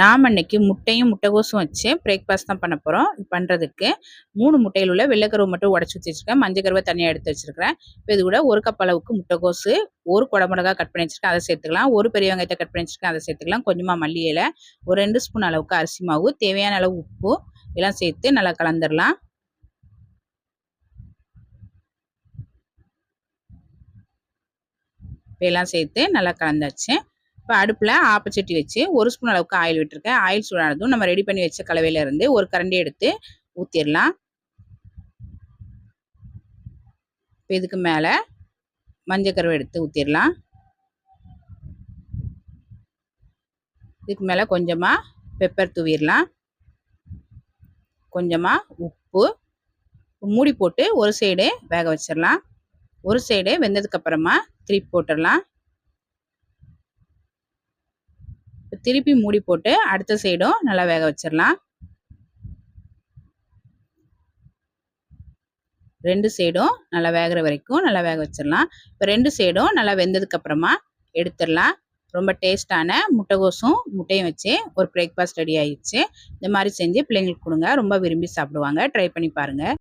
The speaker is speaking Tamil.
நாம் இன்னைக்கு முட்டையும் முட்டைகோஸும் வச்சு பிரேக்ஃபாஸ்ட் தான் பண்ண போகிறோம். பண்ணுறதுக்கு 3 முட்டையில் உள்ள வெள்ளைக்கருவை மட்டும் உடச்சி ஊற்றி வச்சுருக்கேன். மஞ்சள் கருவை தனியாக எடுத்து வச்சுருக்கிறேன். இப்போ இது கூட 1 கப் அளவுக்கு முட்டைகோஸு, 1 குடமிளகா கட் பண்ணி வச்சுருக்கேன், அதை சேர்த்துக்கலாம். 1 பெரிய வெங்காயத்தை கட் பண்ணி வச்சுருக்கேன், அதை சேர்த்துக்கலாம். கொஞ்சமாக மல்லி இலை, ஒரு 2 ஸ்பூன் அளவுக்கு அரிசி மாவு, தேவையான அளவு உப்பு எல்லாம் சேர்த்து நல்லா கலந்துடலாம். எல்லாம் சேர்த்து நல்லா கலந்தாச்சு. இப்போ அடுப்பில் ஆப்பச்சட்டி வச்சு 1 ஸ்பூன் அளவுக்கு ஆயில் விட்டுருக்கேன். ஆயில் சூடானதும் நம்ம ரெடி பண்ணி வச்ச கலவையிலேருந்து ஒரு கரண்டி எடுத்து ஊற்றிடலாம். இப்போ இதுக்கு மேலே மஞ்சள் கருவை எடுத்து ஊற்றிடலாம். இதுக்கு மேலே கொஞ்சமாக பெப்பர் தூவிடலாம். கொஞ்சமாக உப்பு மூடி போட்டு ஒரு சைடு வேக வச்சிடலாம். ஒரு சைடு வெந்ததுக்கப்புறமா திருப்பி போட்டுடலாம். திருப்பி மூடி போட்டு அடுத்த சைடும் நல்லா வேக வச்சிடலாம். 2 சைடும் நல்லா வேகிற வரைக்கும் நல்லா வேக வச்சிடலாம். இப்போ 2 சைடும் நல்லா வெந்ததுக்கப்புறமா எடுத்துடலாம். ரொம்ப டேஸ்டான முட்டைகோஸும் முட்டையும் வச்சு ஒரு பிரேக்ஃபாஸ்ட் ரெடி ஆயிடுச்சு. இந்த மாதிரி செஞ்சு பிள்ளைங்களுக்கு கொடுங்க, ரொம்ப விரும்பி சாப்பிடுவாங்க. ட்ரை பண்ணி பாருங்கள்.